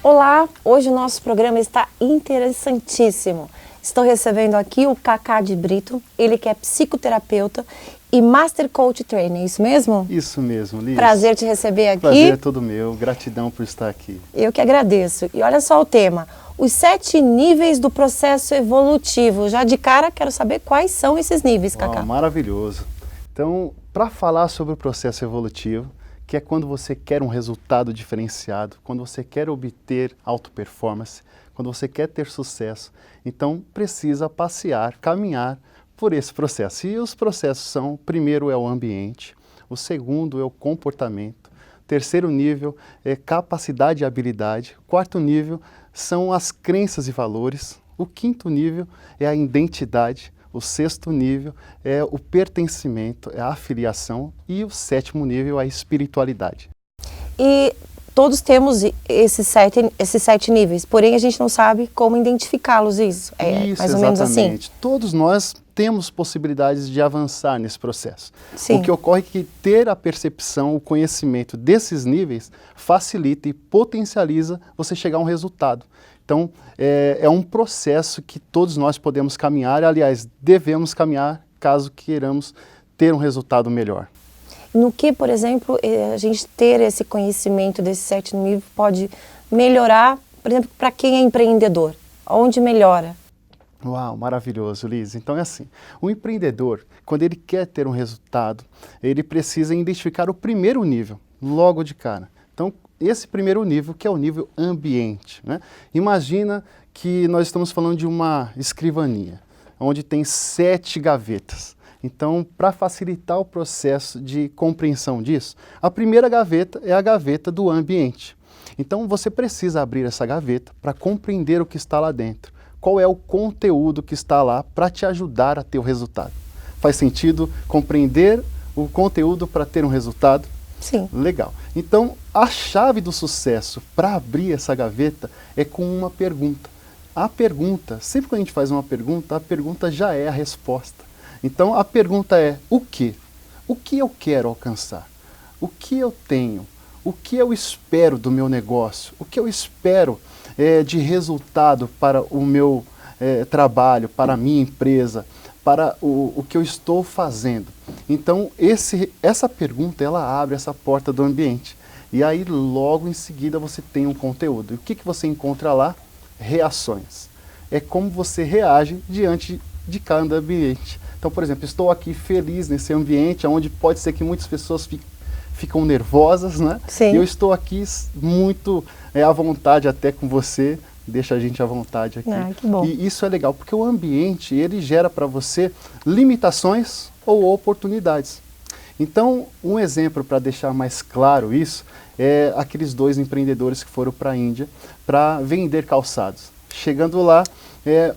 Olá, hoje o nosso programa está interessantíssimo. Estou recebendo aqui o Cacá de Brito, ele que é psicoterapeuta e Master Coach Trainer, é isso mesmo? Isso mesmo, Liz. Prazer te receber aqui. Prazer é todo meu, gratidão por estar aqui. Eu que agradeço. E olha só o tema, os 7 níveis do processo evolutivo. Já de cara, quero saber quais são esses níveis, Cacá. Maravilhoso. Então, para falar sobre o processo evolutivo, que é quando você quer um resultado diferenciado, quando você quer obter auto-performance, quando você quer ter sucesso, então precisa passear, caminhar por esse processo. E os processos são, primeiro é o ambiente, o segundo é o comportamento, terceiro nível é capacidade e habilidade, quarto nível são as crenças e valores, o quinto nível é a identidade, o sexto nível é o pertencimento, é a afiliação e o sétimo nível é a espiritualidade. E todos temos esses sete níveis, porém a gente não sabe como identificá-los, isso? Isso, mais ou menos assim? Todos nós temos possibilidades de avançar nesse processo. Sim. O que ocorre é que ter a percepção, o conhecimento desses níveis facilita e potencializa você chegar a um resultado. Então, é um processo que todos nós podemos caminhar, aliás, devemos caminhar caso queiramos ter um resultado melhor. No que, por exemplo, a gente ter esse conhecimento desses 7 níveis pode melhorar, por exemplo, para quem é empreendedor? Onde melhora? Uau, maravilhoso, Liz. Então é assim, o empreendedor, quando ele quer ter um resultado, ele precisa identificar o primeiro nível, logo de cara. Então, esse primeiro nível, que é o nível ambiente, né? Imagina que nós estamos falando de uma escrivaninha, onde tem 7 gavetas. Então, para facilitar o processo de compreensão disso, a primeira gaveta é a gaveta do ambiente. Então, você precisa abrir essa gaveta para compreender o que está lá dentro. Qual é o conteúdo que está lá para te ajudar a ter o resultado? Faz sentido compreender o conteúdo para ter um resultado? Sim. Legal. Então, a chave do sucesso para abrir essa gaveta é com uma pergunta. A pergunta, sempre que a gente faz uma pergunta, a pergunta já é a resposta. Então, a pergunta é o quê? O que eu quero alcançar? O que eu tenho? O que eu espero do meu negócio? O que eu espero de resultado para o meu trabalho, para a minha empresa, para o que eu estou fazendo? Então, essa pergunta, ela abre essa porta do ambiente. E aí, logo em seguida, você tem um conteúdo. E o que você encontra lá? Reações. É como você reage diante de cada ambiente. Então, por exemplo, estou aqui feliz nesse ambiente, onde pode ser que muitas pessoas ficam nervosas, né? Sim. E eu estou aqui muito à vontade até com você, deixa a gente à vontade aqui. Ah, que bom. E isso é legal, porque o ambiente, ele gera para você limitações ou oportunidades. Então, um exemplo para deixar mais claro isso, é aqueles 2 empreendedores que foram para a Índia para vender calçados. Chegando lá,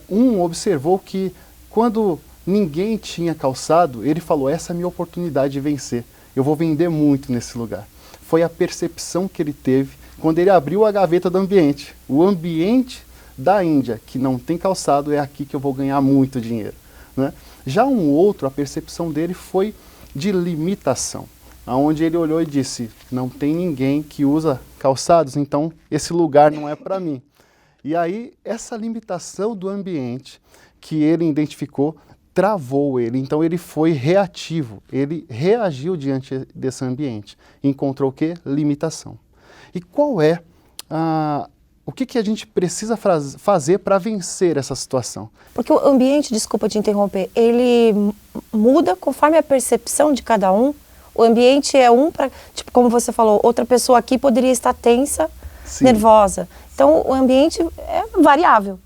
um observou que quando ninguém tinha calçado, ele falou, essa é a minha oportunidade de vencer. Eu vou vender muito nesse lugar. Foi a percepção que ele teve quando ele abriu a gaveta do ambiente. O ambiente da Índia, que não tem calçado, é aqui que eu vou ganhar muito dinheiro, né? Já um outro, a percepção dele foi de limitação, onde ele olhou e disse, não tem ninguém que usa calçados, então esse lugar não é para mim. E aí, essa limitação do ambiente que ele identificou, travou ele, então ele foi reativo, ele reagiu diante desse ambiente, encontrou o quê? Limitação. E qual é o que a gente precisa fazer para vencer essa situação? Porque o ambiente, desculpa te interromper, ele muda conforme a percepção de cada um. O ambiente é para, tipo, como você falou, outra pessoa aqui poderia estar tensa, Sim. nervosa. Então, o ambiente é variável.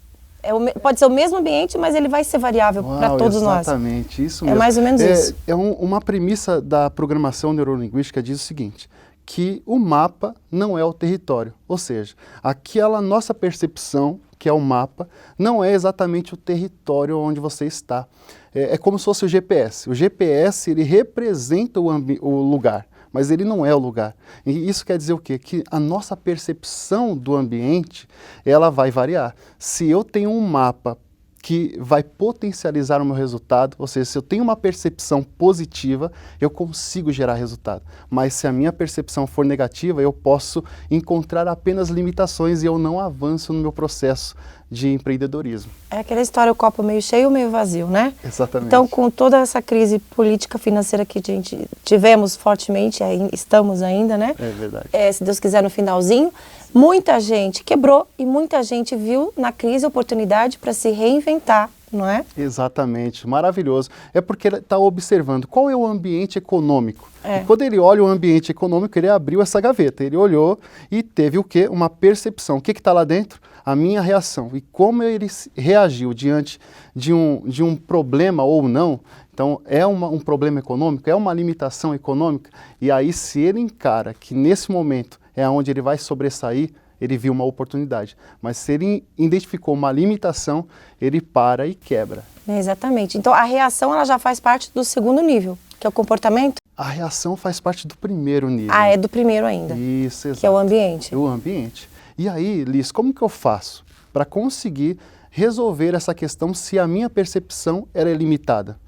Pode ser o mesmo ambiente, mas ele vai ser variável para todos nós. Exatamente, isso mesmo. É mais ou menos isso. Uma premissa da programação neurolinguística diz o seguinte, que o mapa não é o território. Ou seja, aquela nossa percepção, que é o mapa, não é exatamente o território onde você está. É como se fosse o GPS. O GPS, ele representa o lugar, mas ele não é o lugar. E isso quer dizer o quê? Que a nossa percepção do ambiente, ela vai variar. Se eu tenho um mapa que vai potencializar o meu resultado, ou seja, se eu tenho uma percepção positiva, eu consigo gerar resultado. Mas se a minha percepção for negativa, eu posso encontrar apenas limitações e eu não avanço no meu processo de empreendedorismo. É aquela história, o copo meio cheio ou meio vazio, né? Exatamente. Então, com toda essa crise política financeira que a gente tivemos fortemente, estamos ainda, né? É verdade. Se Deus quiser, no finalzinho, muita gente quebrou e muita gente viu na crise a oportunidade para se reinventar, não é? Exatamente, maravilhoso. É porque ele está observando qual é o ambiente econômico. É. E quando ele olha o ambiente econômico, ele abriu essa gaveta. Ele olhou e teve o quê? Uma percepção. O que está lá dentro? A minha reação. E como ele reagiu diante de um problema ou não. Então, é um problema econômico, é uma limitação econômica. E aí, se ele encara que nesse momento é onde ele vai sobressair, ele viu uma oportunidade. Mas se ele identificou uma limitação, ele para e quebra. Exatamente. Então, a reação ela já faz parte do segundo nível, que é o comportamento? A reação faz parte do primeiro nível. Ah, é do primeiro ainda. Isso, exato. Que é o ambiente. O ambiente. E aí, Liz, como que eu faço para conseguir resolver essa questão se a minha percepção era limitada?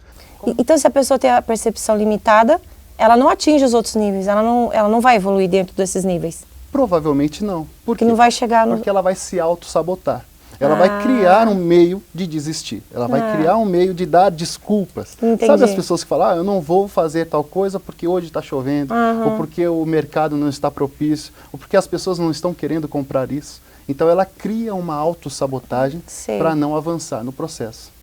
Então, se a pessoa tem a percepção limitada, ela não atinge os outros níveis, ela não vai evoluir dentro desses níveis. Provavelmente não. Por quê? Porque não vai chegar no... Porque ela vai se auto-sabotar. Ela vai criar um meio de desistir. Ela vai criar um meio de dar desculpas. Entendi. Sabe as pessoas que falam, eu não vou fazer tal coisa porque hoje está chovendo, ou porque o mercado não está propício, ou porque as pessoas não estão querendo comprar isso. Então ela cria uma autossabotagem para não avançar no processo.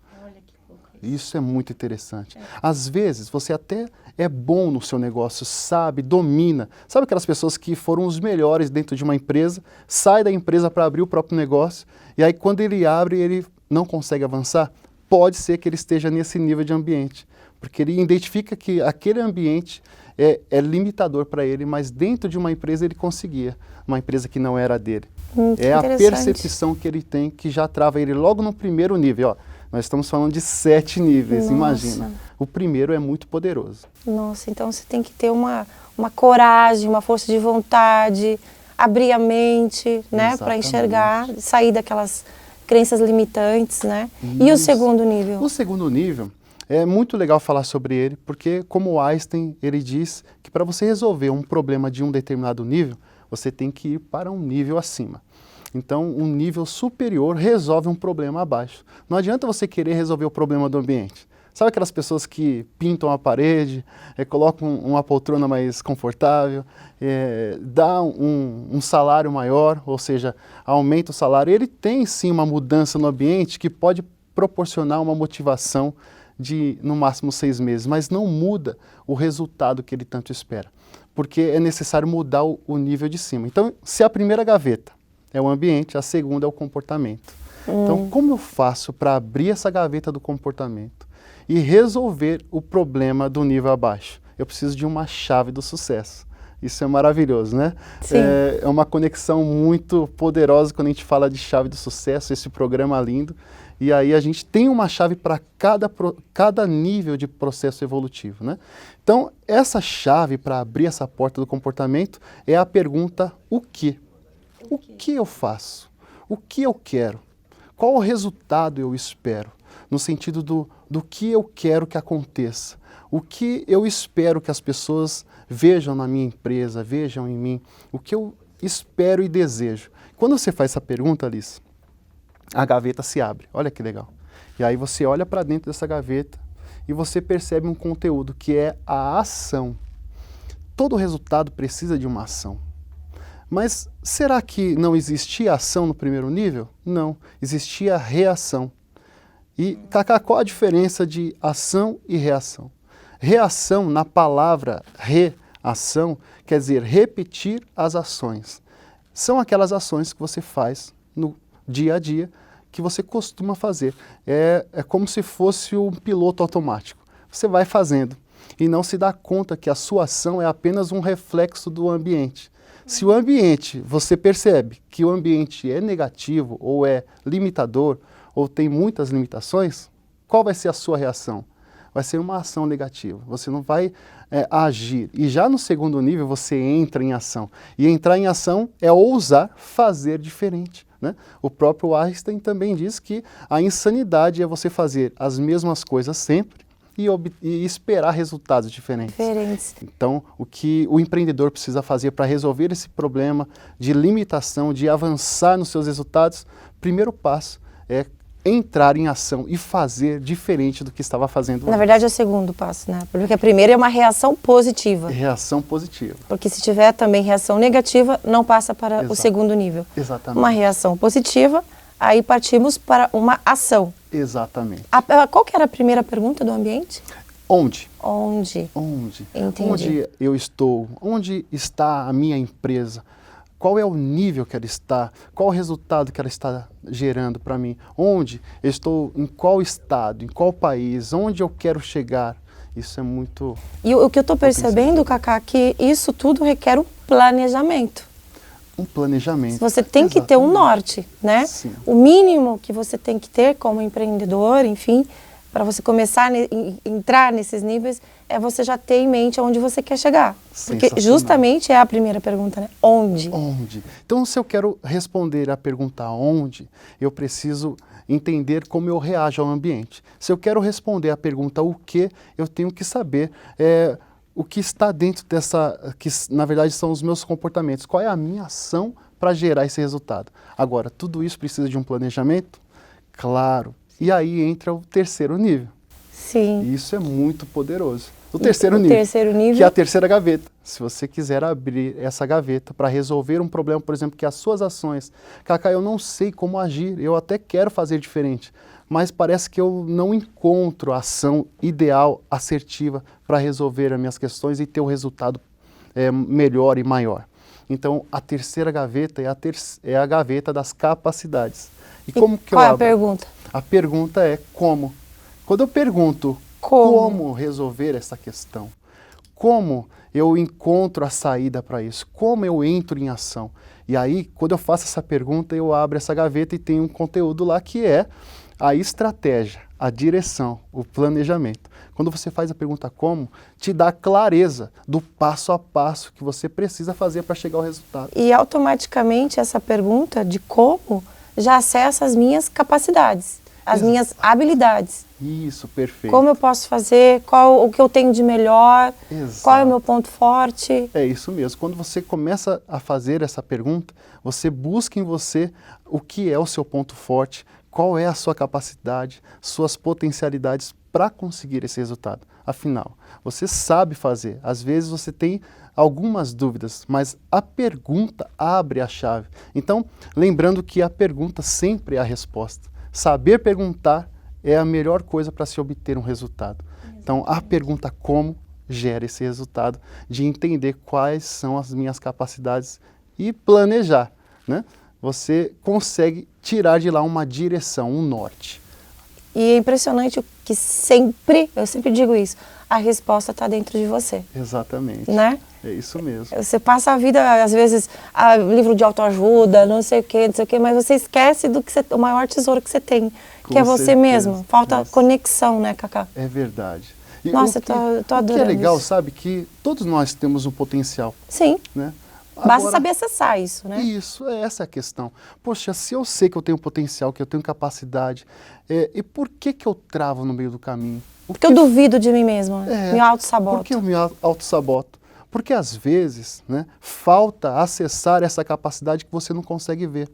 Isso é muito interessante. Às vezes, você até é bom no seu negócio, sabe, domina. Sabe aquelas pessoas que foram os melhores dentro de uma empresa, sai da empresa para abrir o próprio negócio, e aí quando ele abre, ele não consegue avançar? Pode ser que ele esteja nesse nível de ambiente, porque ele identifica que aquele ambiente é limitador para ele, mas dentro de uma empresa ele conseguia, uma empresa que não era dele. É a percepção que ele tem que já trava ele logo no primeiro nível, ó. Nós estamos falando de 7 níveis, imagina. O primeiro é muito poderoso. Nossa, então você tem que ter uma coragem, uma força de vontade, abrir a mente, né, para enxergar, sair daquelas crenças limitantes, né? Isso. E o segundo nível? O segundo nível, é muito legal falar sobre ele, porque como Einstein, ele diz que para você resolver um problema de um determinado nível, você tem que ir para um nível acima. Então, um nível superior resolve um problema abaixo. Não adianta você querer resolver o problema do ambiente. Sabe aquelas pessoas que pintam a parede, colocam uma poltrona mais confortável, dá um salário maior, ou seja, aumenta o salário. Ele tem sim uma mudança no ambiente que pode proporcionar uma motivação de no máximo 6 meses, mas não muda o resultado que ele tanto espera, porque é necessário mudar o nível de cima. Então, se a primeira gaveta é o ambiente, a segunda é o comportamento. Então, como eu faço para abrir essa gaveta do comportamento e resolver o problema do nível abaixo? Eu preciso de uma chave do sucesso. Isso é maravilhoso, né? Sim. É uma conexão muito poderosa quando a gente fala de chave do sucesso, esse programa lindo. E aí a gente tem uma chave para cada nível de processo evolutivo, né? Então, essa chave para abrir essa porta do comportamento é a pergunta o que? O que eu faço? O que eu quero? Qual o resultado eu espero? No sentido do que eu quero que aconteça. O que eu espero que as pessoas vejam na minha empresa, vejam em mim. O que eu espero e desejo. Quando você faz essa pergunta, Alice, a gaveta se abre. Olha que legal. E aí você olha para dentro dessa gaveta e você percebe um conteúdo que é a ação. Todo resultado precisa de uma ação. Mas será que não existia ação no primeiro nível? Não, existia reação. E, Cacá, qual a diferença de ação e reação? Reação, na palavra reação, quer dizer repetir as ações. São aquelas ações que você faz no dia a dia, que você costuma fazer. É como se fosse um piloto automático. Você vai fazendo e não se dá conta que a sua ação é apenas um reflexo do ambiente. Se o ambiente, você percebe que o ambiente é negativo, ou é limitador, ou tem muitas limitações, qual vai ser a sua reação? vai ser uma ação negativa. Você não vai agir. E já no segundo nível você entra em ação. E entrar em ação é ousar fazer diferente, né? O próprio Einstein também diz que a insanidade é você fazer as mesmas coisas sempre e esperar resultados diferentes. Então, o que o empreendedor precisa fazer para resolver esse problema de limitação, de avançar nos seus resultados, primeiro passo é entrar em ação e fazer diferente do que estava fazendo antes. Na verdade é o segundo passo, né? Porque a primeira é uma reação positiva. Reação positiva. Porque se tiver também reação negativa, não passa para o segundo nível. Exatamente. Uma reação positiva, aí partimos para uma ação. Exatamente. Qual que era a primeira pergunta do ambiente? Onde? Onde? Onde? Entendi. Onde eu estou? Onde está a minha empresa? Qual é o nível que ela está? Qual o resultado que ela está gerando para mim? Onde eu estou? Em qual estado? Em qual país? Onde eu quero chegar? Isso é muito... E o que eu estou percebendo, Cacá, que isso tudo requer um planejamento. Um planejamento. Você tem que ter um norte, né? Sim. O mínimo que você tem que ter como empreendedor, enfim, para você começar a entrar nesses níveis, é você já ter em mente aonde você quer chegar. Porque justamente é a primeira pergunta, né? Onde? Onde? Então, se eu quero responder a pergunta onde, eu preciso entender como eu reajo ao ambiente. Se eu quero responder a pergunta o que, eu tenho que saber o que está dentro dessa, que na verdade são os meus comportamentos. Qual é a minha ação para gerar esse resultado? Agora, tudo isso precisa de um planejamento? Claro. E aí entra o terceiro nível. Sim. E isso é muito poderoso. O terceiro nível, que é a terceira gaveta. Se você quiser abrir essa gaveta para resolver um problema, por exemplo, que as suas ações, Cacá, eu não sei como agir, eu até quero fazer diferente, mas parece que eu não encontro a ação ideal, assertiva, para resolver as minhas questões e ter o resultado melhor e maior. Então, a terceira gaveta é a gaveta das capacidades. E como que eu abro? Qual é a pergunta? A pergunta é como. Quando eu pergunto como resolver essa questão, como eu encontro a saída para isso, como eu entro em ação. E aí, quando eu faço essa pergunta, eu abro essa gaveta e tem um conteúdo lá que é a estratégia, a direção, o planejamento. Quando você faz a pergunta como, te dá clareza do passo a passo que você precisa fazer para chegar ao resultado. E automaticamente essa pergunta de como já acessa as minhas capacidades, as minhas habilidades. Isso, perfeito. Como eu posso fazer, qual o que eu tenho de melhor, qual é o meu ponto forte. É isso mesmo. Quando você começa a fazer essa pergunta, você busca em você o que é o seu ponto forte, qual é a sua capacidade, suas potencialidades para conseguir esse resultado. Afinal, você sabe fazer. Às vezes você tem algumas dúvidas, mas a pergunta abre a chave. Então, lembrando que a pergunta sempre é a resposta. Saber perguntar é a melhor coisa para se obter um resultado. Então, a pergunta como gera esse resultado de entender quais são as minhas capacidades e planejar, né? Você consegue tirar de lá uma direção, um norte. E é impressionante que sempre, eu sempre digo isso, a resposta está dentro de você. Exatamente. Né? É isso mesmo. Você passa a vida, às vezes, livro de autoajuda, não sei o quê, mas você esquece do que o maior tesouro que você tem, que é você mesmo. Falta conexão, né, Cacá? É verdade. E nossa, eu tô adorando. O que é legal, isso. sabe, que todos nós temos um potencial. Sim. Né? Basta saber acessar isso, né? Isso, essa é a questão. Poxa, se eu sei que eu tenho potencial, que eu tenho capacidade, e por que eu travo no meio do caminho? Porque eu duvido de mim mesmo, me auto-saboto. Por que eu me auto-saboto? Porque às vezes, né, falta acessar essa capacidade que você não consegue ver.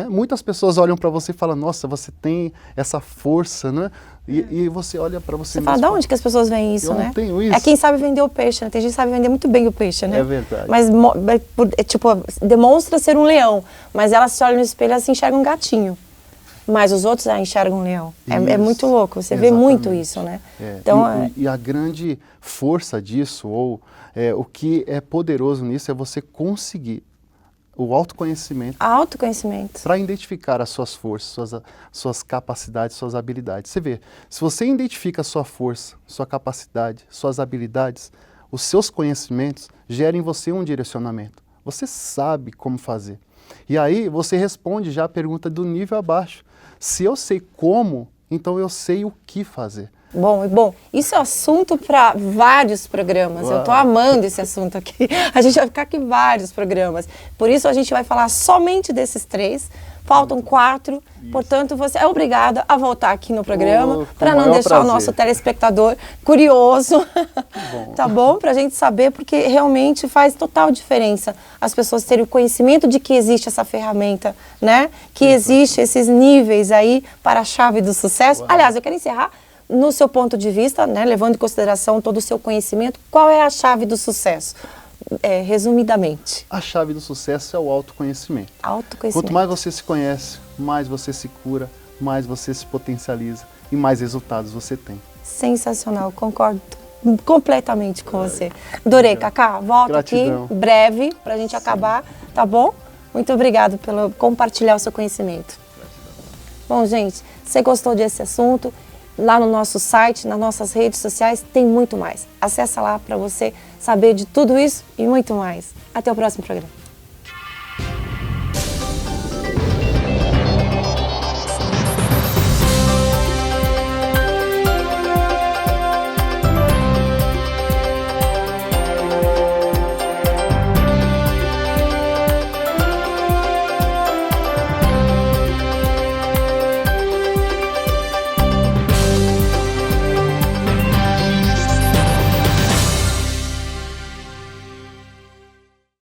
Muitas pessoas olham para você e falam, nossa, você tem essa força, né? E você olha para você mesmo. Você fala, de onde que as pessoas veem isso, né? Eu não tenho isso. É quem sabe vender o peixe, né? Tem gente que sabe vender muito bem o peixe, né? É verdade. Mas, tipo, demonstra ser um leão, mas ela se olha no espelho e se enxerga um gatinho. Mas os outros enxergam um leão. É muito louco, você vê muito isso, né? Então, e a grande força disso, ou o que é poderoso nisso, é você conseguir o autoconhecimento. Autoconhecimento. Para identificar as suas forças, suas capacidades, suas habilidades. Você vê, se você identifica a sua força, sua capacidade, suas habilidades, os seus conhecimentos geram em você um direcionamento. Você sabe como fazer. E aí você responde já a pergunta do nível abaixo. Se eu sei como, então eu sei o que fazer. Bom, isso é assunto para vários programas. Uau. Eu estou amando esse assunto aqui. A gente vai ficar aqui vários programas. Por isso a gente vai falar somente desses 3. Faltam 4, portanto você é obrigada a voltar aqui no programa para não deixar o nosso telespectador curioso, tá bom? Para a gente saber, porque realmente faz total diferença as pessoas terem o conhecimento de que existe essa ferramenta, né? Que existe esses níveis aí para a chave do sucesso. Uau. Aliás, eu quero encerrar no seu ponto de vista, né? Levando em consideração todo o seu conhecimento, qual é a chave do sucesso? Resumidamente. A chave do sucesso é o autoconhecimento. Autoconhecimento. Quanto mais você se conhece, mais você se cura, mais você se potencializa e mais resultados você tem. Sensacional, concordo completamente com você. Adorei, Cacá. Volto Gratidão. Aqui breve para a gente acabar, tá bom? Muito obrigado pelo compartilhar o seu conhecimento. Gratidão. Bom, gente, se você gostou desse assunto, lá no nosso site, nas nossas redes sociais, tem muito mais. Acessa lá para você saber de tudo isso e muito mais. Até o próximo programa.